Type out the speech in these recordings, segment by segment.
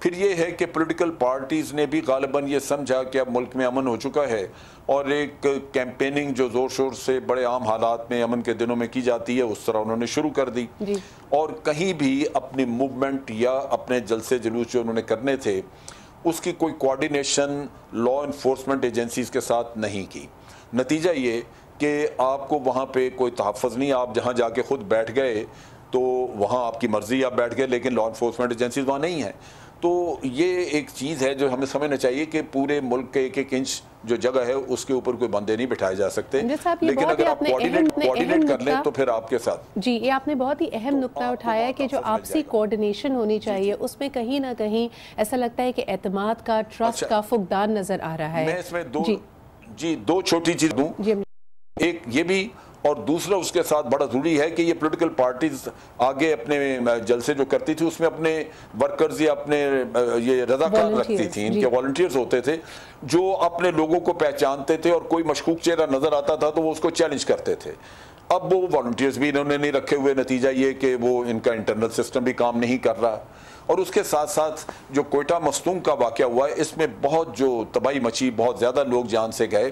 پھر یہ ہے کہ پولیٹیکل پارٹیز نے بھی غالباً یہ سمجھا کہ اب ملک میں امن ہو چکا ہے، اور ایک کیمپیننگ جو زور شور سے بڑے عام حالات میں امن کے دنوں میں کی جاتی ہے اس طرح انہوں نے شروع کر دی، اور کہیں بھی اپنی موومنٹ یا اپنے جلسے جلوس جو انہوں نے کرنے تھے اس کی کوئی کوارڈینیشن لا انفورسمنٹ ایجنسیز کے ساتھ نہیں کی۔ نتیجہ یہ کہ آپ کو وہاں پہ کوئی تحفظ نہیں، آپ جہاں جا کے خود بیٹھ گئے تو وہاں آپ کی مرضی آپ بیٹھ گئے، لیکن لا انفورسمنٹ ایجنسیز وہاں نہیں ہیں۔ تو یہ ایک چیز ہے جو ہمیں سمجھنا چاہیے کہ پورے ملک کے ایک ایک انچ جو جگہ ہے اس کے اوپر کوئی بندے نہیں بٹھائے جا سکتے، لیکن اگر آپ کوارڈینیٹ کر لیں تو پھر آپ کے ساتھ۔ جی، یہ آپ نے بہت ہی اہم نقطہ اٹھایا ہے کہ جو آپسی کوارڈینیشن ہونی چاہیے اس میں کہیں نہ کہیں ایسا لگتا ہے کہ اعتماد کا، ٹرسٹ کا فقدان نظر آ رہا ہے۔ میں اس میں دو چھوٹی چیز دوں، ایک یہ بھی، اور دوسرا اس کے ساتھ بڑا ضروری ہے کہ یہ پولیٹیکل پارٹیز آگے اپنے جلسے جو کرتی تھی اس میں اپنے ورکرز یا اپنے یہ رضاکار رکھتی تھیں، ان کے والنٹیئرز ہوتے تھے جو اپنے لوگوں کو پہچانتے تھے، اور کوئی مشکوک چہرہ نظر آتا تھا تو وہ اس کو چیلنج کرتے تھے۔ اب وہ والنٹیئرز بھی انہوں نے نہیں رکھے ہوئے، نتیجہ یہ کہ وہ ان کا انٹرنل سسٹم بھی کام نہیں کر رہا، اور اس کے ساتھ ساتھ جو کوئٹہ مستونگ کا واقعہ ہوا ہے اس میں بہت جو تباہی مچی، بہت زیادہ لوگ جان سے گئے،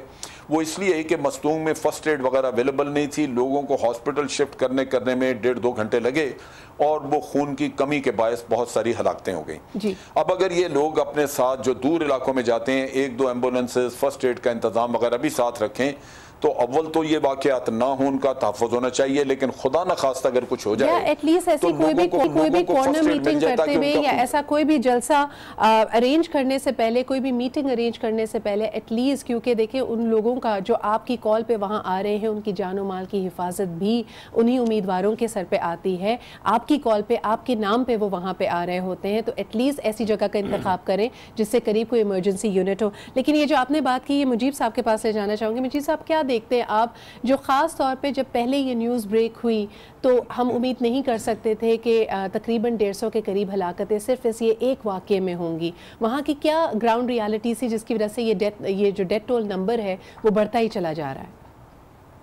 وہ اس لیے کہ مستونگ میں فرسٹ ایڈ وغیرہ اویلیبل نہیں تھی، لوگوں کو ہاسپٹل شفٹ کرنے میں 1.5-2 گھنٹے لگے، اور وہ خون کی کمی کے باعث بہت ساری ہلاکتیں ہو گئیں۔ اب اگر یہ لوگ اپنے ساتھ جو دور علاقوں میں جاتے ہیں 1-2 ایمبولینسز، فرسٹ ایڈ کا انتظام وغیرہ بھی ساتھ رکھیں، تو اول تو یہ واقعات نہ ہوں، ان کا تحفظ ہونا چاہیے، لیکن خدا نہ خواستہ اگر کچھ ہو جائے یا ایٹ لیسٹ ایسی کوئی بھی کارنر میٹنگ کرتے ہوئے یا ایسا کوئی بھی جلسہ ارینج کرنے سے پہلے، کوئی بھی میٹنگ ارینج کرنے سے پہلے ایٹ لیسٹ، کیونکہ دیکھیں ان لوگوں کا جو آپ کی کال پہ وہاں آ رہے ہیں ان کی جان و مال کی حفاظت بھی انہی امیدواروں کے سر پہ آتی ہے، آپ کی کال پہ آپ کے نام پہ وہ وہاں پہ آ رہے ہوتے ہیں، تو ایٹ لیسٹ ایسی جگہ کا انتخاب کریں جس سے قریب کوئی ایمرجنسی یونٹ ہو۔ لیکن یہ جو آپ نے بات کی، یہ مجیب صاحب کے پاس لے جانا چاہوں گے۔ مجیب صاحب، کیا دیکھتے ہیں آپ، جو خاص طور پہ جب پہلے یہ نیوز بریک ہوئی تو ہم امید نہیں کر سکتے تھے کہ تقریباً 150 کے قریب ہلاکتیں صرف اس یہ ایک واقعے میں ہوں گی، وہاں کی کیا گراؤنڈ ریالٹی تھی جس کی وجہ سے یہ جو ڈیتھ ٹول نمبر ہے وہ بڑھتا ہی چلا جا رہا ہے؟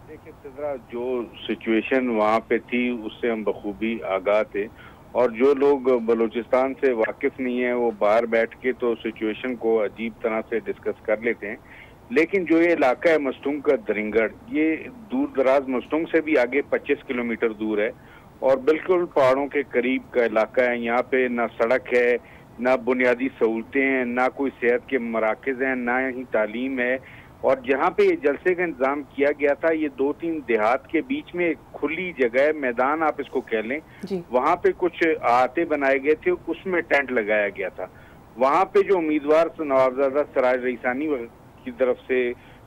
دیکھیں صدرہ، جو سچویشن وہاں پہ تھی اس سے ہم بخوبی آگاہ تھے، اور جو لوگ بلوچستان سے واقف نہیں ہیں وہ باہر بیٹھ کے تو سچویشن کو عجیب طرح سے ڈسکس کر لیتے ہیں، لیکن جو یہ علاقہ ہے مستونگ کا درنگڑ، یہ دور دراز مستونگ سے بھی آگے 25 کلومیٹر دور ہے، اور بالکل پہاڑوں کے قریب کا علاقہ ہے۔ یہاں پہ نہ سڑک ہے، نہ بنیادی سہولتیں ہیں، نہ کوئی صحت کے مراکز ہیں، نہ ہی تعلیم ہے، اور جہاں پہ یہ جلسے کا انتظام کیا گیا تھا یہ 2-3 دیہات کے بیچ میں ایک کھلی جگہ ہے، میدان آپ اس کو کہہ لیں، وہاں پہ کچھ احاطے بنائے گئے تھے، اس میں ٹینٹ لگایا گیا تھا۔ وہاں پہ جو امیدوار نوابزادہ سراج رئیسانی کی طرف سے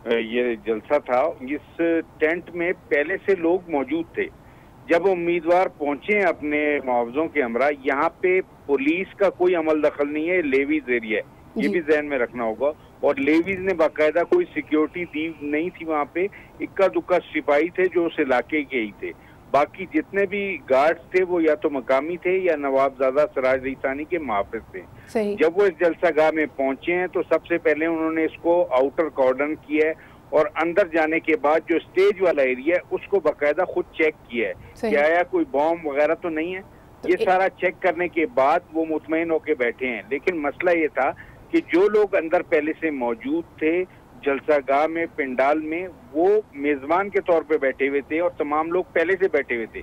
یہ جلسہ تھا، اس ٹینٹ میں پہلے سے لوگ موجود تھے۔ جب امیدوار پہنچے اپنے معاوضوں کے ہمراہ، یہاں پہ پولیس کا کوئی عمل دخل نہیں ہے، لیویز ایریا ہے، یہ بھی ذہن میں رکھنا ہوگا، اور لیویز نے باقاعدہ کوئی سیکیورٹی دی نہیں تھی وہاں پہ، اکا دکا سپاہی تھے جو اس علاقے کے ہی تھے، باقی جتنے بھی گارڈز تھے وہ یا تو مقامی تھے یا نوابزادہ سراج رئیسانی کے محافظ تھے۔ جب وہ اس جلسہ گاہ میں پہنچے ہیں تو سب سے پہلے انہوں نے اس کو آؤٹر کارڈن کیا ہے، اور اندر جانے کے بعد جو سٹیج والا ایریا ہے اس کو باقاعدہ خود چیک کیا ہے کہ آیا کوئی بام وغیرہ تو نہیں ہے۔ یہ سارا چیک کرنے کے بعد وہ مطمئن ہو کے بیٹھے ہیں، لیکن مسئلہ یہ تھا کہ جو لوگ اندر پہلے سے موجود تھے جلسہ گاہ میں، پنڈال میں، وہ میزبان کے طور پہ بیٹھے ہوئے تھے، اور تمام لوگ پہلے سے بیٹھے ہوئے تھے۔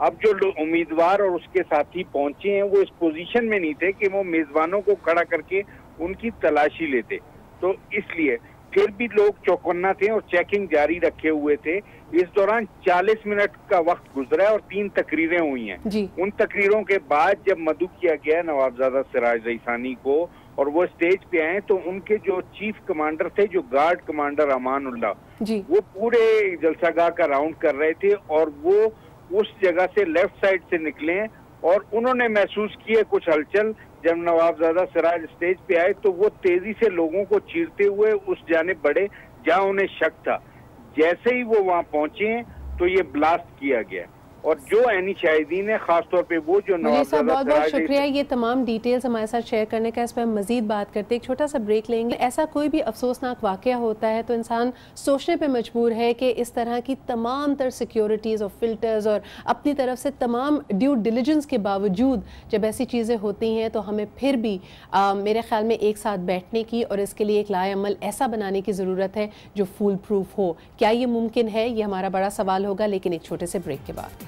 اب جو امیدوار اور اس کے ساتھی پہنچے ہیں وہ اس پوزیشن میں نہیں تھے کہ وہ میزبانوں کو کھڑا کر کے ان کی تلاشی لیتے، تو اس لیے پھر بھی لوگ چوکنا تھے اور چیکنگ جاری رکھے ہوئے تھے۔ اس دوران 40 منٹ کا وقت گزرا ہے اور 3 تقریریں ہوئی ہیں۔ ان تقریروں کے بعد جب مدعو کیا گیا نوابزادہ سراج رئیسانی کو اور وہ اسٹیج پہ آئے تو ان کے جو چیف کمانڈر تھے، جو گارڈ کمانڈر امان اللہ، وہ پورے جلسہ گاہ کا راؤنڈ کر رہے تھے، اور وہ اس جگہ سے لیفٹ سائڈ سے نکلے اور انہوں نے محسوس کیے کچھ ہلچل۔ جب نوابزادہ سراج اسٹیج پہ آئے تو وہ تیزی سے لوگوں کو چیرتے ہوئے اس جانب بڑھے جہاں انہیں شک تھا۔ جیسے ہی وہ وہاں پہنچے ہیں تو یہ بلاسٹ کیا گیا، اور جو عینی شاہدین ہیں خاص طور پہ وہ جو مولوی صاحب بہت بہت شکریہ یہ تمام ڈیٹیلز ہمارے ساتھ شیئر کرنے کا. اس پہ ہم مزید بات کرتے ہیں, ایک چھوٹا سا بریک لیں گے. ایسا کوئی بھی افسوسناک واقعہ ہوتا ہے تو انسان سوچنے پہ مجبور ہے کہ اس طرح کی تمام تر سیکیورٹیز اور فلٹرز اور اپنی طرف سے تمام ڈیو ڈیلیجنس کے باوجود جب ایسی چیزیں ہوتی ہیں تو ہمیں پھر بھی میرے خیال میں ایک ساتھ بیٹھنے کی اور اس کے لیے ایک لائے عمل ایسا بنانے کی ضرورت ہے جو فول پروف ہو. کیا یہ ممکن ہے؟ یہ ہمارا بڑا سوال ہوگا, لیکن ایک چھوٹے سے بریک کے بعد.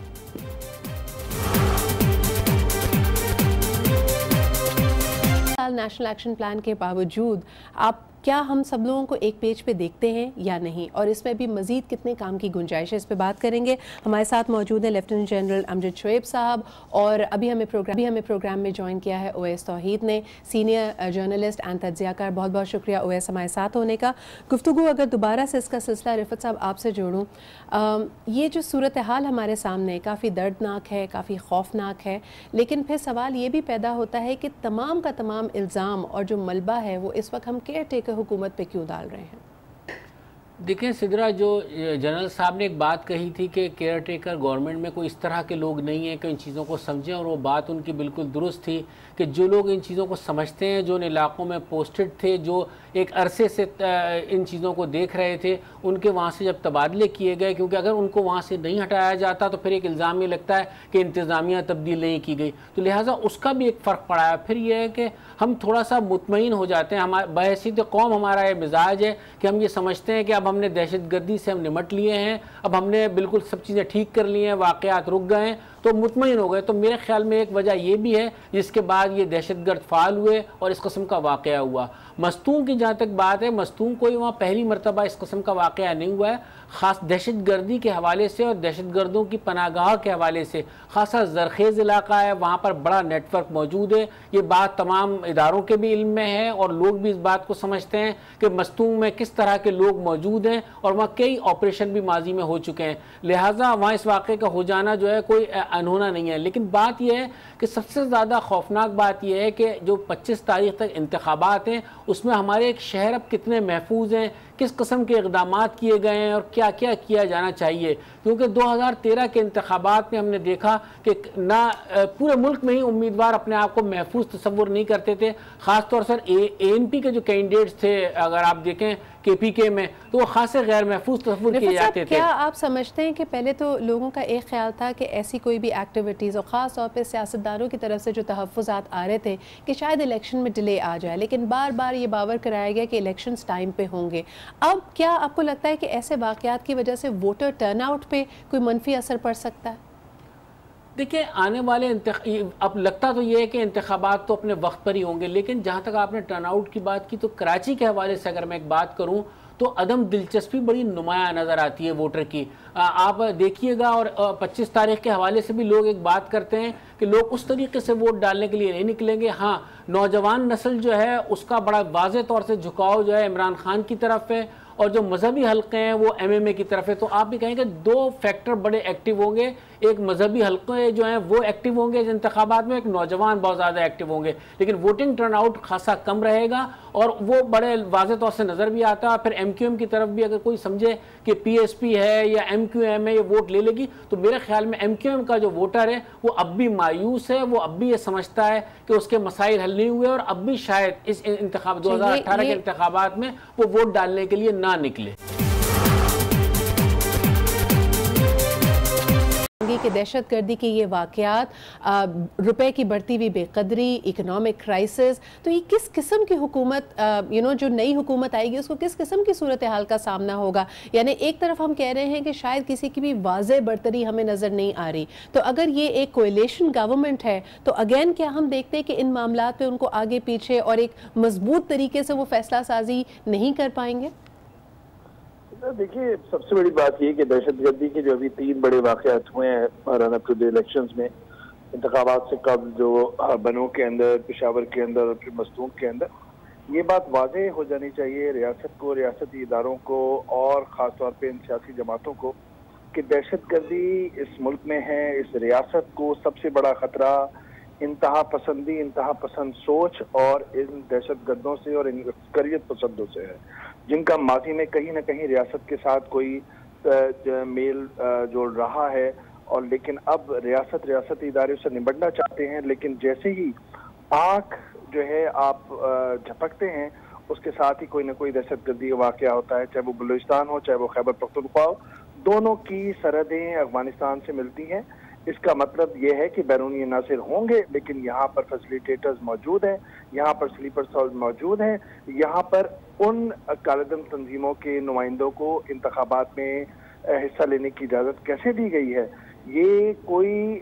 نیشنل ایکشن پلان کے باوجود آپ کیا ہم سب لوگوں کو ایک پیج پہ دیکھتے ہیں یا نہیں, اور اس میں بھی مزید کتنے کام کی گنجائش ہے, اس پہ بات کریں گے. ہمارے ساتھ موجود ہیں لیفٹیننٹ جنرل امجد شعیب صاحب, اور ابھی ہمیں پروگرام میں جوائن کیا ہے اویس توحید نے, سینئر جرنلسٹ اینڈ تجزیہ کار. بہت بہت شکریہ اویس ہمارے ساتھ ہونے کا. گفتگو اگر دوبارہ سے اس کا سلسلہ رفت صاحب آپ سے جوڑوں, یہ جو صورتحال ہمارے سامنے کافی دردناک ہے, کافی خوفناک ہے, لیکن پھر سوال یہ بھی پیدا ہوتا ہے کہ تمام کا تمام الزام اور جو ملبہ ہے وہ اس وقت ہم کیئر ٹیکر حکومت پہ کیوں ڈال رہے ہیں؟ دیکھیں سدرا, جو جنرل صاحب نے ایک بات کہی تھی کہ کیئر ٹیکر گورنمنٹ میں کوئی اس طرح کے لوگ نہیں ہیں کہ ان چیزوں کو سمجھیں, اور وہ بات ان کی بالکل درست تھی کہ جو لوگ ان چیزوں کو سمجھتے ہیں, جو ان علاقوں میں پوسٹڈ تھے, جو ایک عرصے سے ان چیزوں کو دیکھ رہے تھے, ان کے وہاں سے جب تبادلے کیے گئے, کیونکہ اگر ان کو وہاں سے نہیں ہٹایا جاتا تو پھر ایک الزام یہ لگتا ہے کہ انتظامیہ تبدیل نہیں کی گئی, تو لہٰذا اس کا بھی ایک فرق پڑا ہے. پھر یہ ہے کہ ہم تھوڑا سا مطمئن ہو جاتے ہیں. بحیثیت قوم ہمارا یہ مزاج ہے کہ ہم یہ سمجھتے ہیں کہ اب ہم نے دہشت گردی سے ہم نمٹ لیے ہیں, اب ہم نے بالکل سب چیزیں ٹھیک کر لی ہیں, واقعات رک گئے ہیں, تو مطمئن ہو گئے. تو میرے خیال میں ایک وجہ یہ بھی ہے جس کے بعد یہ دہشت گرد فعال ہوئے اور اس قسم کا واقعہ ہوا. مستونگ کی جہاں تک بات ہے, مستونگ کوئی وہاں پہلی مرتبہ اس قسم کا واقعہ نہیں ہوا ہے. خاص دہشت گردی کے حوالے سے اور دہشت گردوں کی پناہ گاہ کے حوالے سے خاصا زرخیز علاقہ ہے, وہاں پر بڑا نیٹ ورک موجود ہے. یہ بات تمام اداروں کے بھی علم میں ہے اور لوگ بھی اس بات کو سمجھتے ہیں کہ مستونگ میں کس طرح کے لوگ موجود ہیں, اور وہاں کئی آپریشن بھی ماضی میں ہو چکے ہیں. لہٰذا وہاں اس واقعے کا ہو جانا جو ہے کوئی انہونا نہیں ہے. لیکن بات یہ ہے کہ سب سے زیادہ خوفناک بات یہ ہے کہ جو 25 تاریخ تک انتخابات ہیں اس میں ہمارے ایک شہر اب کتنے محفوظ ہیں, کس قسم کے اقدامات کیے گئے ہیں اور کیا کیا کیا جانا چاہیے. کیونکہ 2013 کے انتخابات میں ہم نے دیکھا کہ نہ پورے ملک میں ہی امیدوار اپنے آپ کو محفوظ تصور نہیں کرتے تھے. خاص طور سے ANP کے جو کینڈیڈیٹس تھے اگر آپ دیکھیں KPK میں, تو وہ خاصے غیر محفوظ تصور کیے جاتے تھے. کیا آپ سمجھتے ہیں کہ پہلے تو لوگوں کا ایک خیال تھا کہ ایسی کوئی بھی ایکٹیویٹیز, اور خاص طور پہ سیاستدانوں کی طرف سے جو تحفظات آ رہے تھے کہ شاید الیکشن میں ڈیلے آ جائے, لیکن بار بار یہ باور کرایا گیا کہ الیکشنز ٹائم پہ ہوں گے. اب کیا آپ کو لگتا ہے کہ ایسے واقعات کی وجہ سے ووٹر ٹرن آؤٹ پہ کوئی منفی اثر پڑ سکتا ہے؟ دیکھیں آنے والے اب لگتا تو یہ ہے کہ انتخابات تو اپنے وقت پر ہی ہوں گے, لیکن جہاں تک آپ نے ٹرن آؤٹ کی بات کی تو کراچی کے حوالے سے اگر میں ایک بات کروں تو عدم دلچسپی بڑی نمایاں نظر آتی ہے ووٹر کی. آپ دیکھیے گا, اور 25 تاریخ کے حوالے سے بھی لوگ ایک بات کرتے ہیں کہ لوگ اس طریقے سے ووٹ ڈالنے کے لیے نہیں نکلیں گے. ہاں, نوجوان نسل جو ہے اس کا بڑا واضح طور سے جھکاؤ جو ہے عمران خان کی طرف ہے, اور جو مذہبی حلقے ہیں وہ MMA کی طرف ہے. تو آپ بھی کہیں کہ دو فیکٹر بڑے ایکٹیو ہوں گے, ایک مذہبی حلقے جو ہیں وہ ایکٹیو ہوں گے انتخابات میں, ایک نوجوان بہت زیادہ ایکٹیو ہوں گے, لیکن ووٹنگ ٹرن آؤٹ خاصا کم رہے گا اور وہ بڑے واضح طور سے نظر بھی آتا ہے. پھر MQM کی طرف بھی اگر کوئی سمجھے کہ PSP ہے یا MQM ہے یہ ووٹ لے لے گی, تو میرے خیال میں MQM کا جو ووٹر ہے وہ اب بھی مایوس ہے, وہ اب بھی یہ سمجھتا ہے کہ اس کے مسائل حل نہیں ہوئے, اور اب بھی شاید اس انتخاب 2018 کے انتخابات میں وہ ووٹ ڈالنے کے لیے نہ نکلے. کہ دہشت گردی کے یہ واقعات, روپے کی بڑھتی ہوئی بے قدری, اکنامک کرائسس, تو یہ کس قسم کی حکومت جو نئی حکومت آئے گی اس کو کس قسم کی صورتحال کا سامنا ہوگا. یعنی ایک طرف ہم کہہ رہے ہیں کہ شاید کسی کی بھی واضح برتری ہمیں نظر نہیں آ رہی, تو اگر یہ ایک کولیشن گورنمنٹ ہے تو اگین کیا ہم دیکھتے ہیں کہ ان معاملات پہ ان کو آگے پیچھے اور ایک مضبوط طریقے سے وہ فیصلہ سازی نہیں کر پائیں گے؟ دیکھیے سب سے بڑی بات یہ کہ دہشت گردی کے جو ابھی 3 بڑے واقعات ہوئے ہیں رن اپ ٹو دی الیکشنز میں, انتخابات سے قبل جو بنوں کے اندر, پشاور کے اندر اور پھر مستونگ کے اندر, یہ بات واضح ہو جانی چاہیے ریاست کو, ریاستی اداروں کو, اور خاص طور پہ ان سیاسی جماعتوں کو کہ دہشت گردی اس ملک میں ہے. اس ریاست کو سب سے بڑا خطرہ انتہا پسندی, انتہا پسند سوچ اور ان دہشت گردوں سے اور ان عسکریت پسندوں سے ہے, جن کا ماضی میں کہیں نہ کہیں ریاست کے ساتھ کوئی میل جوڑ رہا ہے, اور لیکن اب ریاستی ادارے سے نمٹنا چاہتے ہیں، لیکن جیسے ہی آنکھ جو ہے آپ جھپکتے ہیں اس کے ساتھ ہی کوئی نہ کوئی دہشت گردی کا واقعہ ہوتا ہے، چاہے وہ بلوچستان ہو، چاہے وہ خیبر پختونخوا ہو، دونوں کی سرحدیں افغانستان سے ملتی ہیں۔ اس کا مطلب یہ ہے کہ بیرونی عناصر ہوں گے، لیکن یہاں پر فیسیلیٹیٹرز موجود ہیں، یہاں پر سلیپر سیلز موجود ہیں، یہاں پر ان کالعدم تنظیموں کے نمائندوں کو انتخابات میں حصہ لینے کی اجازت کیسے دی گئی ہے؟ یہ کوئی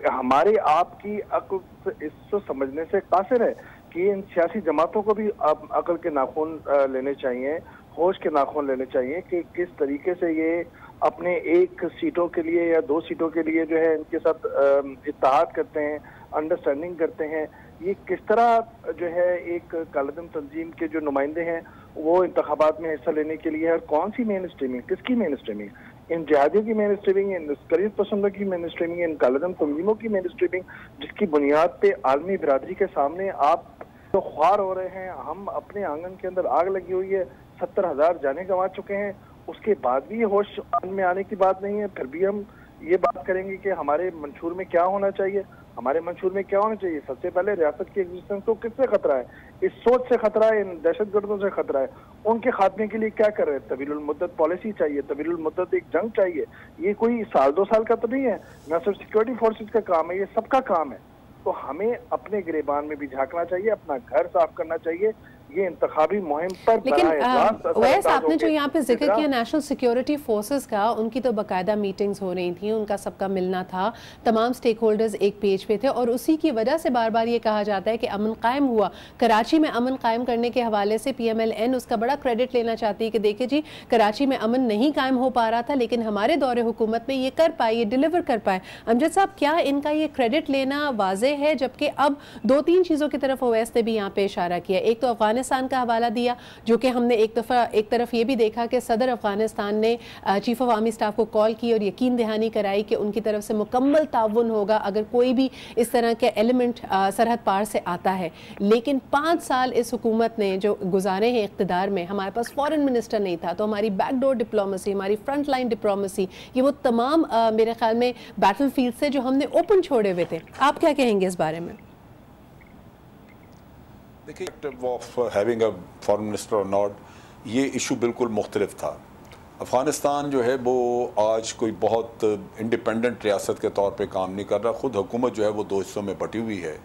ہمارے آپ کی عقل اس کو سمجھنے سے قاصر ہے کہ ان سیاسی جماعتوں کو بھی عقل کے ناخن لینے چاہیے، ہوش کے ناخن لینے چاہیے کہ کس طریقے سے یہ اپنے ایک سیٹوں کے لیے یا 2 سیٹوں کے لیے جو ہے ان کے ساتھ اتحاد کرتے ہیں، انڈرسٹینڈنگ کرتے ہیں۔ یہ کس طرح جو ہے ایک کالعدم تنظیم کے جو نمائندے ہیں وہ انتخابات میں حصہ لینے کے لیے، اور کون سی مین اسٹریمنگ، کس کی مین اسٹریمنگ؟ ان جہادیوں کی مین اسٹریمنگ، ان عسکریت پسندوں کی مین اسٹریمنگ، ان کالعدم تنظیموں کی مین اسٹریمنگ، جس کی بنیاد پہ عالمی برادری کے سامنے آپ تو خوار ہو رہے ہیں۔ ہم اپنے آنگن کے اندر آگ لگی ہوئی ہے، 70,000 جانیں گنوا چکے ہیں، اس کے بعد بھی یہ ہوش میں آنے کی بات نہیں ہے۔ پھر بھی ہم یہ بات کریں گے کہ ہمارے منشور میں کیا ہونا چاہیے۔ ہمارے منشور میں کیا ہونا چاہیے؟ سب سے پہلے ریاست کی ایگزسٹنس کو کس سے خطرہ ہے؟ اس سوچ سے خطرہ ہے، ان دہشت گردوں سے خطرہ ہے۔ ان کے خاتمے کے لیے کیا کر رہے ہیں؟ طویل المدت پالیسی چاہیے، طویل المدت ایک جنگ چاہیے۔ یہ کوئی 1-2 سال کا تو نہیں ہے، نہ صرف سیکورٹی فورسز کا کام ہے، یہ سب کا کام ہے۔ تو ہمیں اپنے گریبان میں بھی جھانکنا چاہیے، اپنا گھر صاف کرنا چاہیے۔ یہ انتخابی مہم پر لیکن ویس آپ نے جو یہاں پہ ذکر کیا نیشنل سیکیورٹی فورسز کا، ان کی تو باقاعدہ میٹنگز ہو رہی تھیں، ان کا سب کا ملنا تھا، تمام سٹیک ہولڈرز ایک پیج پہ تھے، اور اسی کی وجہ سے بار بار یہ کہا جاتا ہے کہ امن قائم ہوا۔ کراچی میں امن قائم کرنے کے حوالے سے پی ایم ایل این اس کا بڑا کریڈٹ لینا چاہتی ہے کہ دیکھیں جی کراچی میں امن نہیں قائم ہو پا رہا تھا، لیکن ہمارے دور حکومت میں یہ کر پائے، یہ ڈیلیور کر پائے۔ امجد صاحب، کیا ان کا یہ کریڈٹ لینا واضح ہے؟ جبکہ اب 2-3 چیزوں کی طرف اویس نے بھی یہاں پہ اشارہ کیا، ایک تو افغانستان کا حوالہ دیا، جو کہ ہم نے ایک طرف یہ بھی دیکھا کہ صدر افغانستان نے چیف آف آرمی سٹاف کو کال کی اور یقین دہانی کرائی کہ ان کی طرف سے مکمل تعاون ہوگا اگر کوئی بھی اس طرح کے ایلیمنٹ سرحد پار سے آتا ہے۔ لیکن 5 سال اس حکومت نے جو گزارے ہیں اقتدار میں، ہمارے پاس فورن منسٹر نہیں تھا، تو ہماری بیک ڈور ڈپلومیسی، ہماری فرنٹ لائن ڈپلومیسی، یہ وہ تمام میرے خیال میں بیٹل فیلڈ سے جو ہم نے اوپن چھوڑے ہوئے تھے۔ آپ کیا کہیں گے اس بارے میں؟ دیکھیے، of having a foreign minister اور ناٹ، یہ ایشو بالکل مختلف تھا۔ افغانستان جو ہے وہ آج کوئی بہت انڈیپینڈنٹ ریاست کے طور پہ کام نہیں کر رہا، خود حکومت جو ہے وہ 2 حصوں میں بٹی ہوئی ہے۔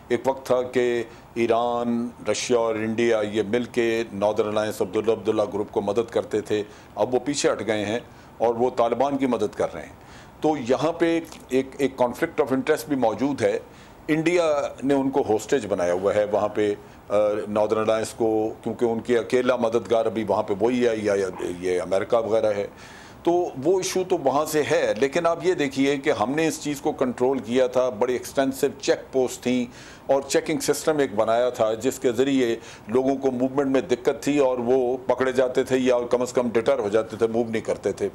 ایک وقت تھا کہ ایران، رشیا اور انڈیا یہ مل کے ناردرن الائنس عبداللہ گروپ کو مدد کرتے تھے، اب وہ پیچھے ہٹ گئے ہیں اور وہ طالبان کی مدد کر رہے ہیں۔ تو یہاں پہ ایک کانفلکٹ آف انٹرسٹ بھی موجود ہے۔ انڈیا نے ان کو ہوسٹیج بنایا ہوا ہے وہاں پہ ناردرن الائنس کو، کیونکہ ان کی اکیلا مددگار ابھی وہاں پہ وہی ہے یا یہ امریکہ وغیرہ ہے، تو وہ ایشو تو وہاں سے ہے۔ لیکن آپ یہ دیکھیے کہ ہم نے اس چیز کو کنٹرول کیا تھا، بڑی ایکسٹینسو چیک پوسٹ تھیں اور چیکنگ سسٹم ایک بنایا تھا جس کے ذریعے لوگوں کو موومنٹ میں دقت تھی اور وہ پکڑے جاتے تھے یا کم از کم ڈٹر ہو جاتے تھے، موو نہیں کرتے تھے۔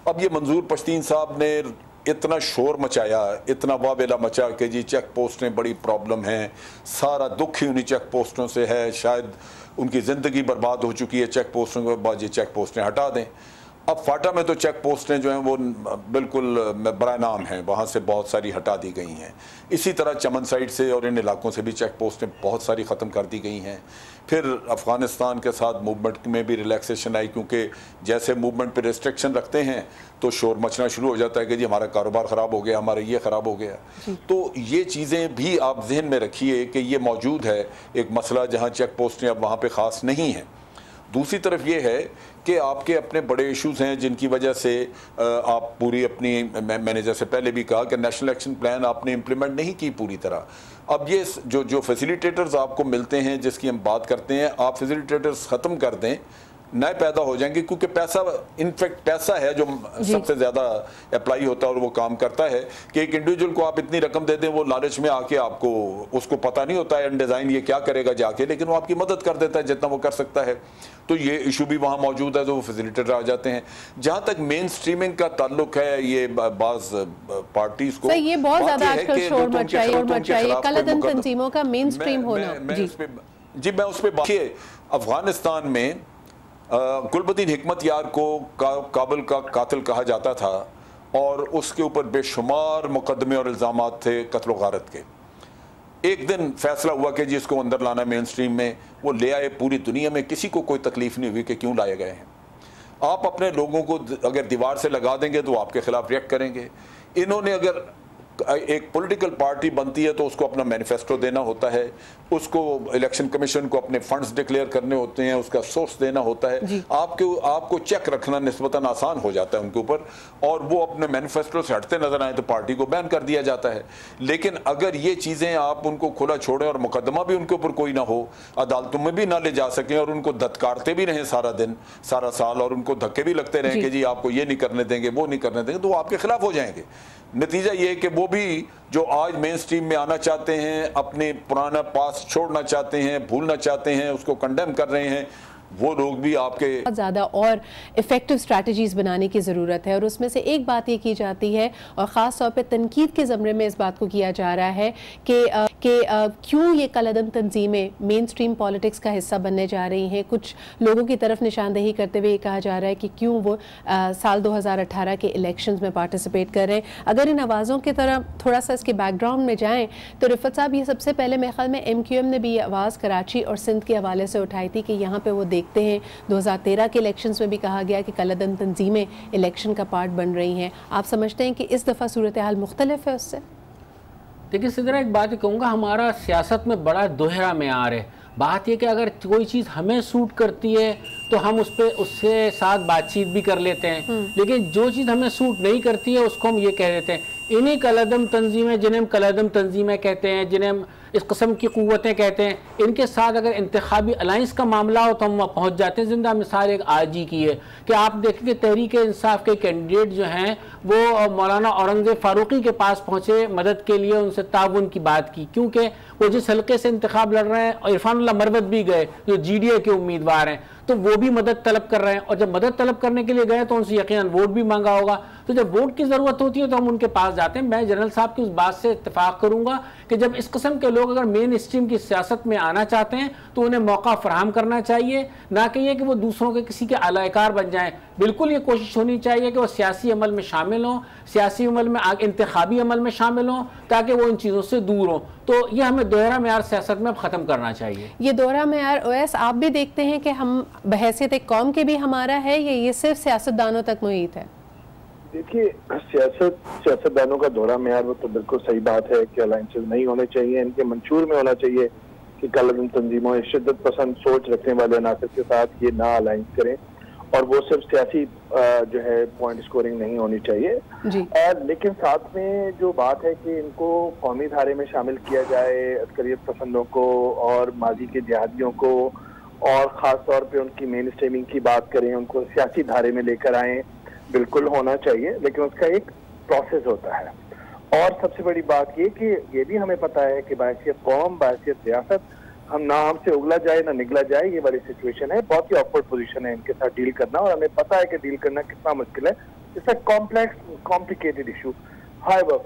اب یہ منظور پشتین صاحب نے اتنا شور مچایا، اتنا واویلا مچا کہ جی چیک پوسٹیں بڑی پرابلم ہیں، سارا دکھ ہی انہیں چیک پوسٹوں سے ہے، شاید ان کی زندگی برباد ہو چکی ہے چیک پوسٹوں کے بعد، یہ چیک پوسٹیں ہٹا دیں۔ اب فاٹا میں تو چیک پوسٹیں جو ہیں وہ بالکل برائے نام ہیں، وہاں سے بہت ساری ہٹا دی گئی ہیں۔ اسی طرح چمن سائڈ سے اور ان علاقوں سے بھی چیک پوسٹیں بہت ساری ختم کر دی گئی ہیں۔ پھر افغانستان کے ساتھ موومنٹ میں بھی ریلیکسیشن آئی، کیونکہ جیسے موومنٹ پہ ریسٹرکشن رکھتے ہیں تو شور مچنا شروع ہو جاتا ہے کہ جی ہمارا کاروبار خراب ہو گیا، ہمارا یہ خراب ہو گیا۔ تو یہ چیزیں بھی آپ ذہن میں رکھیے کہ یہ موجود ہے ایک مسئلہ جہاں چیک پوسٹیں اب وہاں پہ خاص نہیں ہیں۔ دوسری طرف یہ ہے کہ آپ کے اپنے بڑے ایشوز ہیں جن کی وجہ سے آپ پوری اپنی، میں نے جیسے پہلے بھی کہا کہ نیشنل ایکشن پلان آپ نے امپلیمنٹ نہیں کی پوری طرح۔ اب یہ جو فیسیلیٹیٹرز آپ کو ملتے ہیں جس کی ہم بات کرتے ہیں، آپ فیسیلیٹیٹرز ختم کر دیں، نئے پیدا ہو جائیں گے، کیونکہ پیسہ انفیکٹ پیسہ ہے جو سب سے زیادہ اپلائی ہوتا ہے اور وہ کام کرتا ہے کہ ایک انڈیویجول کو آپ اتنی رقم دے دیں، وہ لالچ میں آ کے آپ کو، اس کو پتہ نہیں ہوتا ہے ڈیزائن یہ کیا کرے گا جا کے، لیکن وہ آپ کی مدد کر دیتا ہے جتنا وہ کر سکتا ہے۔ تو یہ ایشو بھی وہاں موجود ہے، تو وہ فیسیلیٹیٹر آ جاتے ہیں۔ جہاں تک مین سٹریمنگ کا تعلق ہے، یہ بعض پارٹیز کو یہ بہت زیادہ آج کل شور مچائیے کالعدم تنظیموں کا مین سٹریم ہونا۔ جی میں اس پہ بات، افغانستان میں گل بدین حکمت یار کو کابل کا قاتل کہا جاتا تھا، اور اس کے اوپر بے شمار مقدمے اور الزامات تھے قتل و غارت کے. ایک دن فیصلہ ہوا کہ جی اس کو اندر لانا مین سٹریم میں, وہ لے آئے. پوری دنیا میں کسی کو کوئی تکلیف نہیں ہوئی کہ کیوں لائے گئے ہیں. آپ اپنے لوگوں کو اگر دیوار سے لگا دیں گے تو آپ کے خلاف ریئیکٹ کریں گے. انہوں نے اگر ایک پولیٹیکل پارٹی بنتی ہے تو اس کو اپنا مینیفیسٹو دینا ہوتا ہے, اس کو الیکشن کمیشن کو اپنے فنڈز ڈکلیئر کرنے ہوتے ہیں, اس کا سورس دینا ہوتا ہے. آپ کو چیک رکھنا نسبتاً آسان ہو جاتا ہے ان کے اوپر, اور وہ اپنے مینیفیسٹو سے ہٹتے نظر آئیں تو پارٹی کو بین کر دیا جاتا ہے. لیکن اگر یہ چیزیں آپ ان کو کھلا چھوڑیں اور مقدمہ بھی ان کے اوپر کوئی نہ ہو, عدالتوں میں بھی نہ لے جا سکیں, اور ان کو دھتکارتے بھی رہیں سارا دن سارا سال, اور ان کو دھکے بھی لگتے رہیں کہ جی آپ کو یہ نہیں کرنے دیں گے وہ نہیں کرنے دیں گے, تو وہ آپ کے خلاف ہو جائیں گے. نتیجہ یہ ہے کہ وہ بھی جو آج مین سٹریم میں آنا چاہتے ہیں, اپنے پرانا پاس چھوڑنا چاہتے ہیں, بھولنا چاہتے ہیں, اس کو کنڈیم کر رہے ہیں, وہ لوگ بھی آپ کے بہت زیادہ اور ایفیکٹو سٹریٹجیز بنانے کی ضرورت ہے. اور اس میں سے ایک بات یہ کی جاتی ہے, اور خاص طور پہ تنقید کے زمرے میں اس بات کو کیا جا رہا ہے کہ کیوں یہ کالعدم تنظیمیں مین سٹریم پالیٹکس کا حصہ بننے جا رہی ہیں. کچھ لوگوں کی طرف نشاندہی کرتے ہوئے یہ کہا جا رہا ہے کہ کیوں وہ سال 2018 کے الیکشنز میں پارٹیسپیٹ کر رہے ہیں. اگر ان آوازوں کی طرح تھوڑا سا اس کے بیک گراؤنڈ میں جائیں تو رفت صاحب, یہ سب سے پہلے میرے خیال میں MQM نے بھی یہ آواز کراچی اور سندھ کے حوالے سے اٹھائی تھی کہ یہاں پہ وہ دیکھتے ہیں 2013 کے الیکشنز میں بھی کہا گیا کہ کالعدم تنظیمیں الیکشن کا پارٹ بن رہی ہیں. آپ سمجھتے ہیں کہ اس دفعہ صورتحال مختلف ہے اس سے؟ دیکھیں سدرا, ایک بات کہوں گا, ہمارا سیاست میں بڑا دوہرا معیار ہے. بات یہ کہ اگر کوئی چیز ہمیں سوٹ کرتی ہے تو ہم اس سے ساتھ بات چیت بھی کر لیتے ہیں, لیکن جو چیز ہمیں سوٹ نہیں کرتی ہے اس کو ہم یہ کہہ دیتے ہیں. انہیں کالعدم تنظیمیں, جنہیں ہم کالعدم تنظیمیں کہتے ہیں, جنہیں ہم اس قسم کی قوتیں کہتے ہیں, ان کے ساتھ اگر انتخابی الائنس کا معاملہ ہو تو ہم وہاں پہنچ جاتے ہیں. زندہ مثال ایک آج ہی کی ہے کہ آپ دیکھیں کہ تحریک انصاف کے کینڈیڈیٹ جو ہیں وہ مولانا اورنگزیب فاروقی کے پاس پہنچے مدد کے لیے, ان سے تعاون کی بات کی, کیونکہ وہ جس حلقے سے انتخاب لڑ رہے ہیں, اور عرفان اللہ مروت بھی گئے جو GDA کے امیدوار ہیں, تو وہ بھی مدد طلب کر رہے ہیں, اور جب مدد طلب کرنے کے لیے گئے تو ان سے یقیناً ووٹ بھی مانگا ہوگا. تو جب ووٹ کی ضرورت ہوتی ہے تو ہم ان کے پاس جاتے ہیں. میں جنرل صاحب کی اس بات سے اتفاق کروں گا کہ جب اس قسم کے لوگ اگر مین اسٹریم کی سیاست میں آنا چاہتے ہیں تو انہیں موقع فراہم کرنا چاہیے, نہ کہ یہ کہ وہ دوسروں کے کسی کے اعلی کار بن جائیں. بالکل یہ کوشش ہونی چاہیے کہ وہ سیاسی عمل میں شامل ہوں, سیاسی عمل میں انتخابی عمل میں شامل ہوں, تاکہ وہ ان چیزوں سے دور ہوں. تو یہ ہمیں دوہرا معیار سیاست میں ختم کرنا چاہیے. یہ دوہرا معیار اویس آپ بھی دیکھتے ہیں کہ ہم بحیثیت ایک قوم کے بھی ہمارا ہے, یا یہ صرف سیاستدانوں تک محیط ہے؟ دیکھیے, سیاستدانوں کا دوہرا معیار وہ تو بالکل صحیح بات ہے کہ الائنسز نہیں ہونے چاہیے. ان کے منشور میں ہونا چاہیے کہ کالعدم تنظیموں, شدت پسند سوچ رکھنے والے عناصر کے ساتھ یہ نہ الائنس کریں, اور وہ صرف سیاسی جو ہے پوائنٹ سکورنگ نہیں ہونی چاہیے. لیکن ساتھ میں جو بات ہے کہ ان کو قومی دھارے میں شامل کیا جائے, عسکریت پسندوں کو اور ماضی کے جہادیوں کو, اور خاص طور پہ ان کی مین اسٹریمنگ کی بات کریں, ان کو سیاسی دھارے میں لے کر آئیں, بالکل ہونا چاہیے, لیکن اس کا ایک پروسیس ہوتا ہے. اور سب سے بڑی بات یہ کہ یہ بھی ہمیں پتہ ہے کہ بحیثیت قوم, بحیثیت ریاست, نہ ہم سے اگلا جائے نہ نگلا جائے, یہ والی سچویشن ہے. بہت ہی آکورڈ پوزیشن ہے ان کے ساتھ ڈیل کرنا, اور ہمیں پتہ ہے کہ ڈیل کرنا کتنا مشکل ہے. It's a complex complicated issue. However,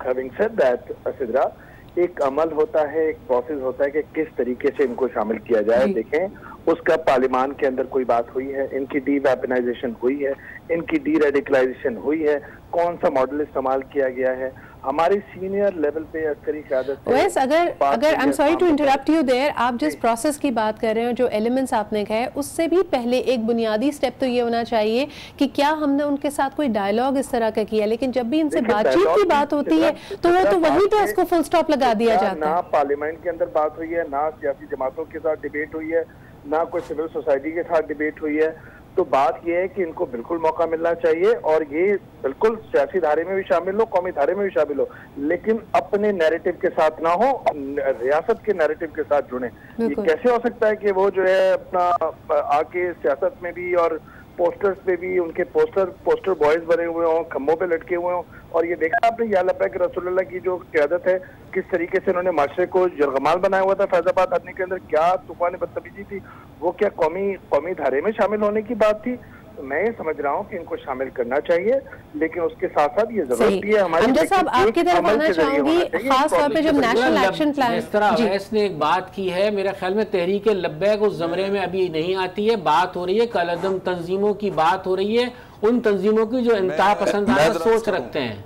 having said that, Sidra, ایک عمل ہوتا ہے, ایک پروسیس ہوتا ہے کہ کس طریقے سے ان کو شامل کیا جائے. دیکھیں, اس کا پارلیمان کے اندر کوئی بات ہوئی ہے, ان کی ڈی ویپنائزیشن ہوئی ہے, ان کی ڈی ریڈیکلائزیشن ہوئی ہے, کون سا ماڈل استعمال کیا گیا ہے. ہماری سینئر لیول پہ عسکری قیادت ویس اگر I'm sorry to interrupt you there, آپ جس پروسیس کی بات کر رہے ہیں, جو ایلیمنٹس آپ نے کہے, اس سے بھی پہلے ایک بنیادی سٹیپ تو یہ ہونا چاہیے کہ کیا ہم نے ان کے ساتھ کوئی ڈائیلاگ اس طرح کا کیا, لیکن جب بھی ان سے بات چیت کی بات ہوتی ہے تو وہ تو وہیں پہ اس کو فل سٹاپ لگا دیا جاتا ہے. نہ پارلیمنٹ کے اندر بات ہوئی ہے, نہ سیاسی جماعتوں کے ساتھ ڈیبیٹ ہوئی ہے, نہ کوئی سول سوسائٹی کے ساتھ ڈیبیٹ ہوئی ہے. تو بات یہ ہے کہ ان کو بالکل موقع ملنا چاہیے, اور یہ بالکل سیاسی دھارے میں بھی شامل ہو, قومی دھارے میں بھی شامل ہو, لیکن اپنے نیریٹو کے ساتھ نہ ہو, ریاست کے نیریٹو کے ساتھ جڑیں. یہ کیسے ہو سکتا ہے کہ وہ جو ہے اپنا آ کے سیاست میں بھی اور پوسٹرز پہ بھی ان کے پوسٹر بوائز بنے ہوئے ہوں, کھمبوں پہ لٹکے ہوئے ہوں, اور یہ دیکھا آپ نے یا لبیک رسول اللہ کی جو قیادت ہے, کس طریقے سے انہوں نے معاشرے کو یرغمال بنایا ہوا تھا. فیض آباد حرنے کے اندر کیا طوفان بدتمیزی تھی, وہ کیا قومی دھارے میں شامل ہونے کی بات تھی؟ میں سمجھ رہا ہوں کہ ان کو شامل کرنا چاہیے، لیکن اس کے ساتھ ساتھ یہ ضرورت بھی ہے ہماری امجد صاحب آپ کی طرف آنا چاہوں گی، خاص طور پہ جب نیشنل ایکشن پلان جس طرح اویس نے ایک بات کی ہے، میرے خیال میں تحریک لبیک اس زمرے میں ابھی نہیں آتی ہے. بات ہو رہی ہے کالعدم تنظیموں کی، بات ہو رہی ہے ان تنظیموں کی جو انتہا پسندانہ سوچ رکھتے ہیں.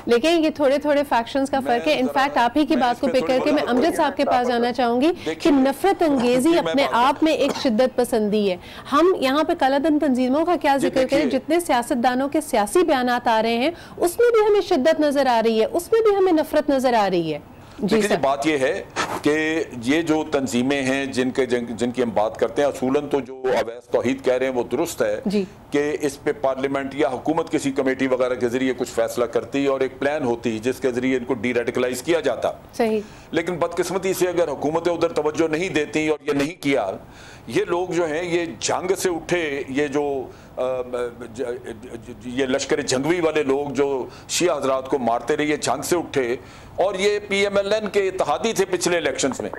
لیکن یہ تھوڑے تھوڑے فیکشنز کا فرق ہے. انفیکٹ آپ ہی کی بات کو پک کر کے میں امجد صاحب کے پاس جانا چاہوں گی کہ نفرت انگیزی اپنے آپ میں ایک شدت پسندی ہے. ہم یہاں پہ کالعدم تنظیموں کا کیا ذکر کریں، جتنے سیاستدانوں کے سیاسی بیانات آ رہے ہیں اس میں بھی ہمیں شدت نظر آ رہی ہے، اس میں بھی ہمیں نفرت نظر آ رہی ہے. لیکن بات یہ ہے کہ یہ جو تنظیمیں ہیں جن کی ہم بات کرتے ہیں، اصولاً تو جو اویس توحید کہہ رہے ہیں وہ درست ہے کہ اس پہ پارلیمنٹ یا حکومت کسی کمیٹی وغیرہ کے ذریعے کچھ فیصلہ کرتی اور ایک پلان ہوتی جس کے ذریعے ان کو ڈی ریڈیکلائز کیا جاتا. صحیح. لیکن بدقسمتی سے اگر حکومتیں ادھر توجہ نہیں دیتی اور یہ نہیں کیا، یہ لوگ جو ہیں یہ جنگ سے اٹھے، یہ لشکر جنگوی والے لوگ جو شیعہ حضرات کو مارتے رہے، یہ جنگ سے اٹھے اور یہ پی ایم ایل این کے اتحادی تھے پچھلے الیکشنز میں،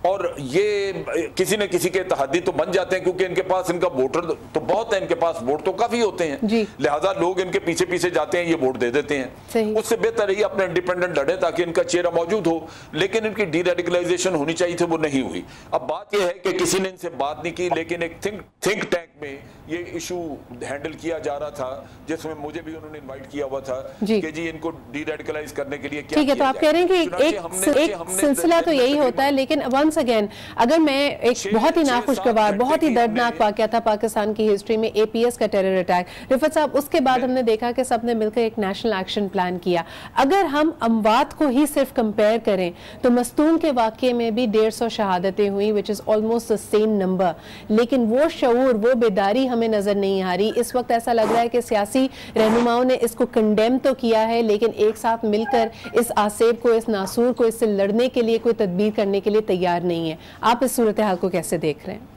اور یہ کسی نہ کسی کے اتحادی تو بن جاتے ہیں کیونکہ ان کے پاس ان کا ووٹر تو بہت ہے، ان کے پاس ووٹ تو کافی ہوتے ہیں، لہٰذا لوگ ان کے پیچھے پیچھے جاتے ہیں، یہ ووٹ دے دیتے ہیں. اس سے بہتر ہے یہ اپنے انڈیپینڈنٹ لڑے تاکہ ان کا چہرہ موجود ہو. لیکن ان کی ڈی ریڈیکلائزیشن ہونی چاہیے تھی، وہ نہیں ہوئی. اب بات یہ ہے کہ کسی نے ان سے بات نہیں کی، لیکن ایک تھنک ٹینک میں یہ ایشو ہینڈل کیا جا رہا تھا جس میں مجھے بھی انہوں نے انوائٹ کیا ہوا تھا کہ جی ان کو ڈی ریڈیکلائز کرنے کے لیے کیا ٹھیک ہے. تو آپ کہہ رہے ہیں کہ ایک سلسلہ تو یہی ہوتا ہے، لیکن ونس اگین اگر میں ایک بہت ہی ناخوشگوار، بہت ہی دردناک واقعہ تھا پاکستان کی ہسٹری میں، اے پی ایس کا ٹیرر اٹیک. رفعت صاحب، اس کے بعد ہم نے دیکھا کہ سب نے مل کر ایک نیشنل ایکشن پلان کیا. اگر ہم اموات کو ہی صرف کمپیئر کریں تو مستون کے واقعے میں بھی 150 شہادتیں ہوئیں which is almost the same number، لیکن وہ شعور، وہ بیداری ہمیں نظر نہیں آ رہی. اس وقت ایسا لگ رہا ہے کہ سیاسی رہنماؤں نے اس کو کنڈیم تو کیا ہے لیکن ایک ساتھ مل کر اس آسیب کو، اس ناسور کو، اس سے لڑنے کے لیے کوئی تدبیر کرنے کے لیے تیار نہیں ہے. آپ اس صورتحال کو کیسے دیکھ رہے ہیں؟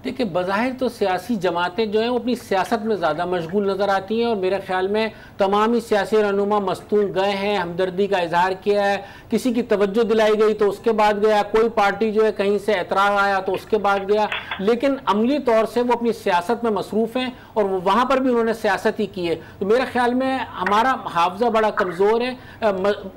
دیکھیں، بظاہر تو سیاسی جماعتیں جو ہیں وہ اپنی سیاست میں زیادہ مشغول نظر آتی ہیں، اور میرے خیال میں تمام ہی سیاسی رہنما مستون گئے ہیں، ہمدردی کا اظہار کیا ہے، کسی کی توجہ دلائی گئی تو اس کے بعد گیا، کوئی پارٹی جو ہے کہیں سے اعتراض آیا تو اس کے بعد گیا، لیکن عملی طور سے وہ اپنی سیاست میں مصروف ہیں اور وہاں پر بھی انہوں نے سیاست ہی کی ہے. تو میرے خیال میں ہمارا حافظہ بڑا کمزور ہے.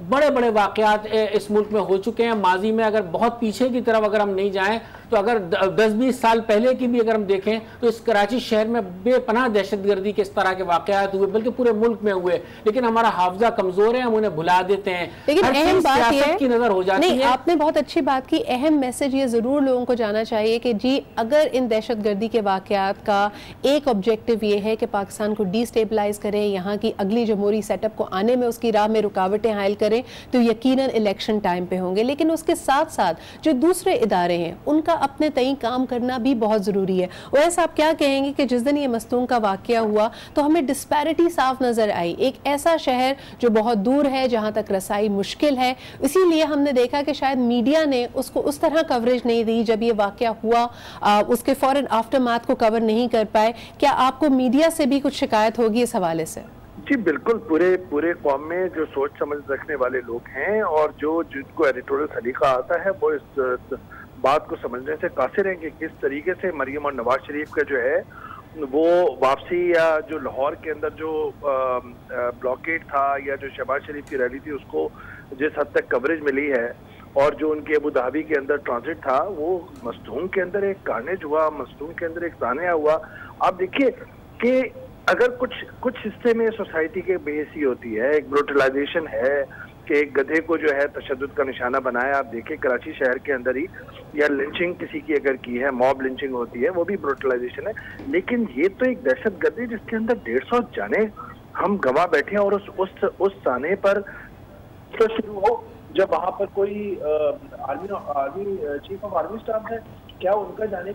بڑے بڑے واقعات اس ملک میں ہو چکے ہیں ماضی میں. اگر بہت پیچھے کی طرف اگر ہم نہیں جائیں تو اگر 10-20 سال پہلے کی بھی اگر ہم دیکھیں تو اس کراچی شہر میں بے پناہ دہشت گردی کے اس طرح کے واقعات ہوئے، بلکہ پورے ملک میں ہوئے، لیکن ہمارا حافظہ کمزور ہے، ہم انہیں بھلا دیتے ہیں. لیکن اہم بات یہ کی نظر ہو جاتی ہے. آپ نے بہت اچھی بات کی. اہم میسج یہ ضرور لوگوں کو جانا چاہیے کہ جی اگر ان دہشت گردی کے واقعات کا ایک آبجیکٹو یہ ہے کہ پاکستان کو ڈی سٹیبلائز کریں، یہاں کی اگلی جمہوری سیٹ اپ کو آنے میں اس کی راہ میں رکاوٹیں حائل کریں، تو یقیناً الیکشن ٹائم پہ ہوں گے. لیکن اس کے ساتھ ساتھ جو دوسرے ادارے ہیں ان کا اپنے تئیں کام کرنا بھی بہت ضروری ہے. ویسے آپ کیا کہیں گے کہ جس دن یہ مستون کا واقعہ ہوا تو ہمیں ڈسپیرٹی صاف نظر آئی. ایک ایسا شہر جو بہت دور ہے، جہاں تک رسائی مشکل ہے، اسی لیے ہم نے دیکھا کہ شاید میڈیا نے اس کو اس طرح کوریج نہیں دی. جب یہ واقعہ ہوا اس کے فوراً آفٹر میتھ کو کور نہیں کر پائے. کیا آپ کو میڈیا سے بھی کچھ شکایت ہوگی اس حوالے سے؟ جی بالکل. پورے قوم میں جو سوچ سمجھ رکھنے والے لوگ ہیں اور جن کو ایڈیٹوریل سلیقہ آتا ہے وہ اس بات کو سمجھنے سے قاصر ہیں کہ کس طریقے سے مریم اور نواز شریف کا جو ہے وہ واپسی، یا جو لاہور کے اندر جو بلاکیٹ تھا یا جو شہباز شریف کی ریلی تھی اس کو جس حد تک کوریج ملی ہے، اور جو ان کے ابو دھابی کے اندر ٹرانزٹ تھا، وہ مستون کے اندر ایک کارنیج ہوا، مستون کے اندر ایک سانحہ ہوا. آپ دیکھیے کہ اگر کچھ حصے میں سوسائٹی کے بے حسی ہوتی ہے، ایک بروٹلائزیشن ہے کہ ایک گدھے کو جو ہے تشدد کا نشانہ بنایا. آپ دیکھیں کراچی شہر کے اندر ہی، یا لنچنگ کسی کی اگر کی ہے، موب لنچنگ ہوتی ہے، وہ بھی بروٹلائزیشن ہے. لیکن یہ تو ایک دہشت گردی جس کے اندر 150 جانیں ہم گواہ بیٹھے ہیں، اور اس سانے پر شروع ہو جب وہاں پر کوئی army chief of army staff ہے، کیا ان کا جانے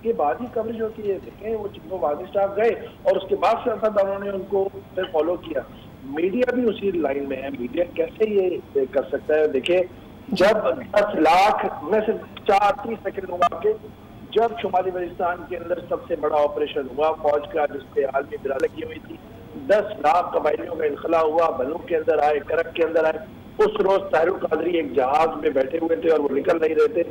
کے بعد ہی کوریج ہوتی ہے؟ دیکھیں وہ چیف آف آرمی اسٹاف گئے اور اس کے بعد سیاستدانوں نے ان کو پھر فالو کیا. میڈیا بھی اسی لائن میں ہے. میڈیا کیسے یہ کر سکتا ہے؟ دیکھیں جب 10 لاکھ، میں صرف 4-30 سیکنڈ ہوا کہ جب شمالی بلوچستان کے اندر سب سے بڑا آپریشن ہوا فوج کا جس پہ عالمی برا لگی ہوئی تھی، 10 لاکھ قبائلیوں کا انخلا ہوا، بلوں کے اندر آئے، کرک کے اندر آئے. اس روز طاہر القادری ایک جہاز میں بیٹھے ہوئے تھے اور وہ نکل نہیں رہے تھے.